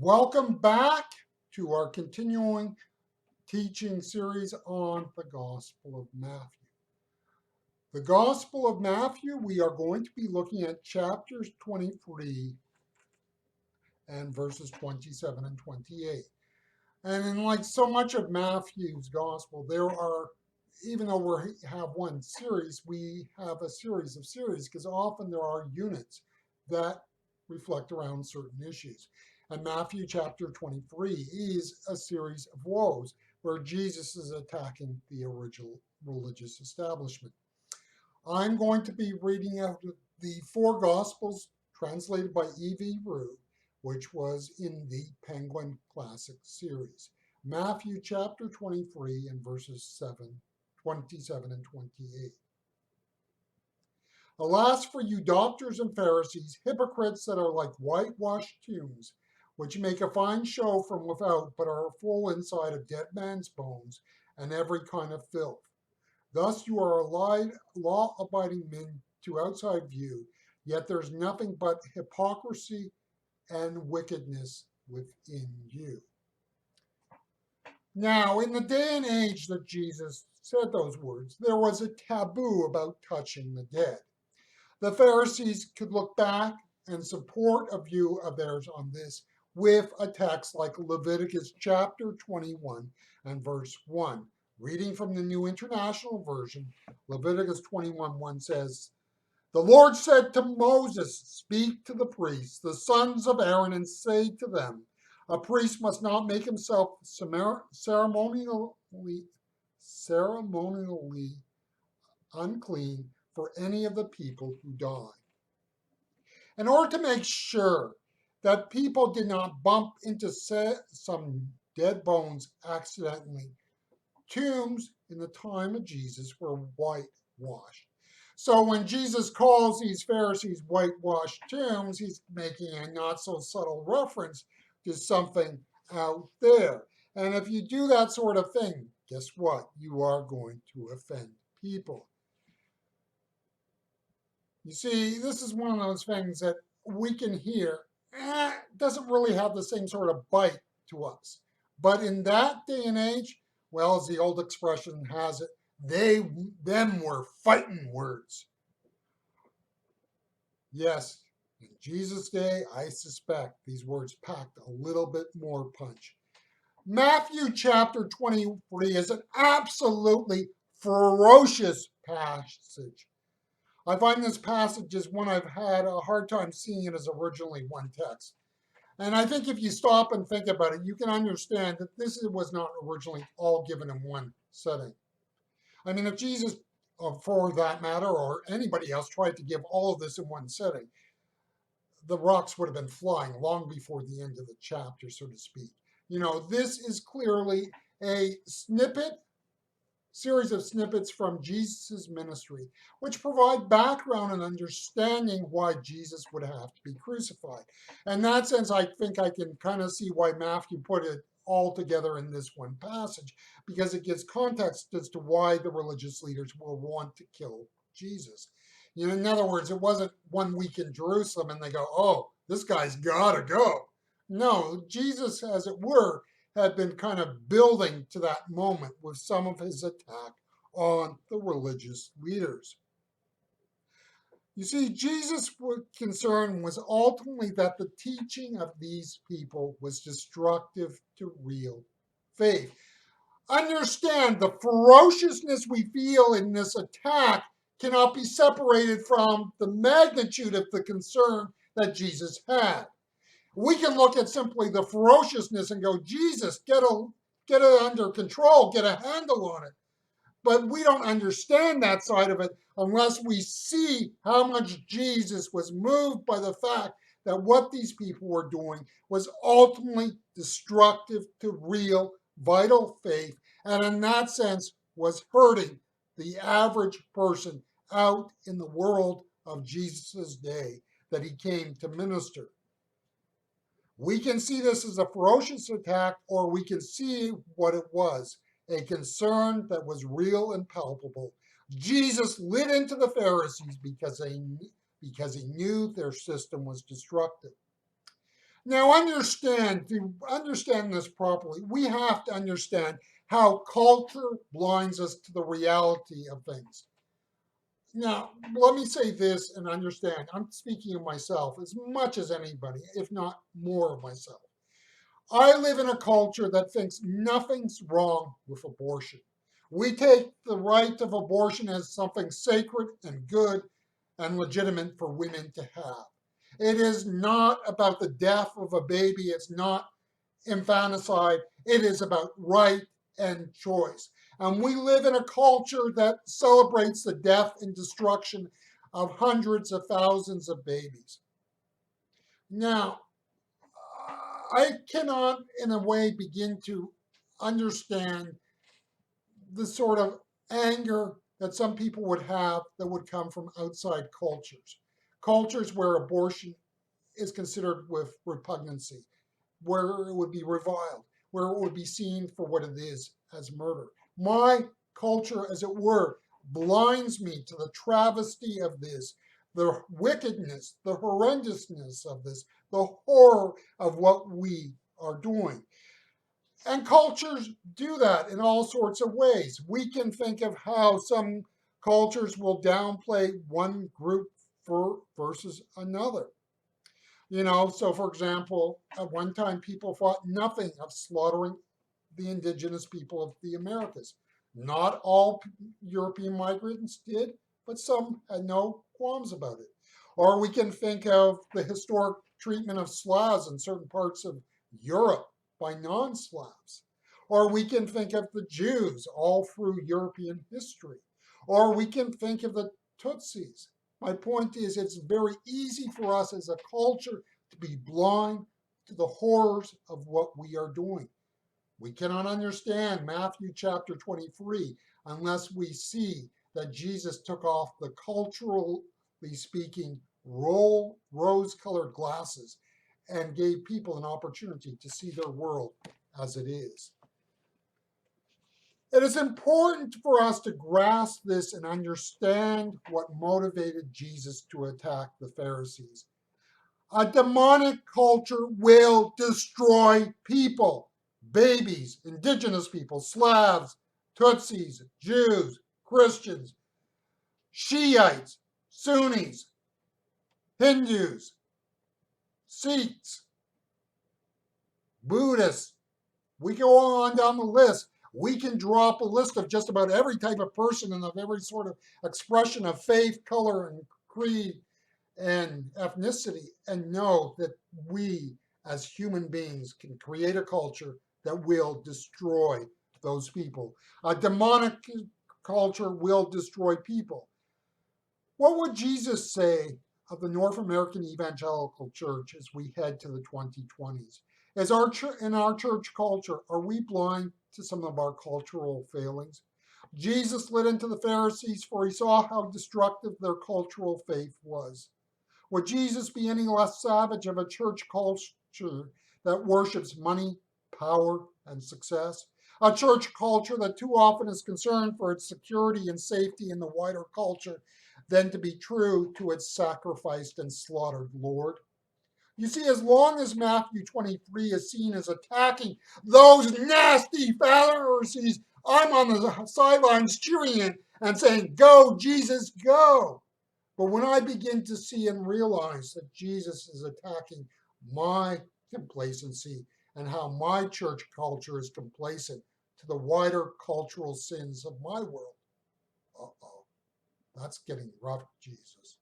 Welcome back to our continuing teaching series on the Gospel of Matthew. The Gospel of Matthew, we are going to be looking at chapters 23 and verses 27 and 28. And in like so much of Matthew's Gospel, there are, even though we have one series, we have a series of series because often there are units that reflect around certain issues. And Matthew chapter 23 is a series of woes where Jesus is attacking the original religious establishment. I'm going to be reading out the four Gospels translated by E.V. Rue, which was in the Penguin Classic series. Matthew chapter 23 and verses 27 and 28. Alas for you doctors and Pharisees, hypocrites that are like whitewashed tombs, which make a fine show from without, but are full inside of dead man's bones and every kind of filth. Thus you are law-abiding men to outside view, yet there's nothing but hypocrisy and wickedness within you. Now, in the day and age that Jesus said those words, there was a taboo about touching the dead. The Pharisees could look back and support a view of theirs on this with a text like Leviticus chapter 21 and verse 1. Reading from the New International Version, Leviticus 21:1 says, "The Lord said to Moses, speak to the priests, the sons of Aaron, and say to them, a priest must not make himself ceremonially unclean for any of the people who die." In order to make sure that people did not bump into some dead bones accidentally, tombs in the time of Jesus were whitewashed. So when Jesus calls these Pharisees whitewashed tombs, he's making a not so subtle reference to something out there. And if you do that sort of thing, guess what? You are going to offend people. You see, this is one of those things that we can hear, doesn't really have the same sort of bite to us. But in that day and age, well, as the old expression has it, them were fighting words. Yes, in Jesus' day, I suspect these words packed a little bit more punch. Matthew chapter 23 is an absolutely ferocious passage. I find this passage is one I've had a hard time seeing it as originally one text. And I think if you stop and think about it, you can understand that this was not originally all given in one setting. I mean, if Jesus, for that matter, or anybody else tried to give all of this in one setting, the rocks would have been flying long before the end of the chapter, so to speak. You know, this is clearly a series of snippets from Jesus' ministry, which provide background and understanding why Jesus would have to be crucified. In that sense, I think I can kind of see why Matthew put it all together in this one passage, because it gives context as to why the religious leaders will want to kill Jesus. You know, in other words, it wasn't 1 week in Jerusalem and they go, oh, this guy's gotta go. No, Jesus, as it were, had been kind of building to that moment with some of his attack on the religious leaders. You see, Jesus' concern was ultimately that the teaching of these people was destructive to real faith. Understand the ferociousness we feel in this attack cannot be separated from the magnitude of the concern that Jesus had. We can look at simply the ferociousness and go, Jesus, get it under control, get a handle on it. But we don't understand that side of it unless we see how much Jesus was moved by the fact that what these people were doing was ultimately destructive to real, vital faith, and in that sense was hurting the average person out in the world of Jesus' day that he came to minister. We can see this as a ferocious attack, or we can see what it was, a concern that was real and palpable. Jesus lit into the Pharisees because he knew their system was destructive. Now, to understand this properly, we have to understand how culture blinds us to the reality of things. Now, let me say this and understand. I'm speaking of myself as much as anybody, if not more of myself. I live in a culture that thinks nothing's wrong with abortion. We take the right of abortion as something sacred and good and legitimate for women to have. It is not about the death of a baby, it's not infanticide, it is about right and choice. And we live in a culture that celebrates the death and destruction of hundreds of thousands of babies. Now, I cannot, in a way, begin to understand the sort of anger that some people would have that would come from outside cultures. Cultures where abortion is considered with repugnancy, where it would be reviled, where it would be seen for what it is as murder. My culture, as it were, blinds me to the travesty of this, the wickedness, the horrendousness of this, the horror of what we are doing. And cultures do that in all sorts of ways. We can think of how some cultures will downplay one group versus another. So for example, at one time people thought nothing of slaughtering the indigenous people of the Americas. Not all European migrants did, but some had no qualms about it. Or we can think of the historic treatment of Slavs in certain parts of Europe by non Slavs. Or we can think of the Jews all through European history. Or we can think of the Tutsis. My point is, it's very easy for us as a culture to be blind to the horrors of what we are doing. We cannot understand Matthew chapter 23 unless we see that Jesus took off the culturally speaking rose colored glasses and gave people an opportunity to see their world as it is. It is important for us to grasp this and understand what motivated Jesus to attack the Pharisees. A demonic culture will destroy people, babies, indigenous people, Slavs, Tutsis, Jews, Christians, Shiites, Sunnis, Hindus, Sikhs, Buddhists. We go on down the list. We can draw up a list of just about every type of person and of every sort of expression of faith, color, and creed and ethnicity, and know that we as human beings can create a culture that will destroy those people. A demonic culture will destroy people. What would Jesus say of the North American evangelical church as we head to the 2020s? In our church culture, are we blind to some of our cultural failings? Jesus lit into the Pharisees, for he saw how destructive their cultural faith was. Would Jesus be any less savage of a church culture that worships money, power, and success? A church culture that too often is concerned for its security and safety in the wider culture than to be true to its sacrificed and slaughtered Lord? You see, as long as Matthew 23 is seen as attacking those nasty Pharisees, I'm on the sidelines cheering it and saying, "Go, Jesus, go." But when I begin to see and realize that Jesus is attacking my complacency and how my church culture is complacent to the wider cultural sins of my world, uh-oh, that's getting rough, Jesus.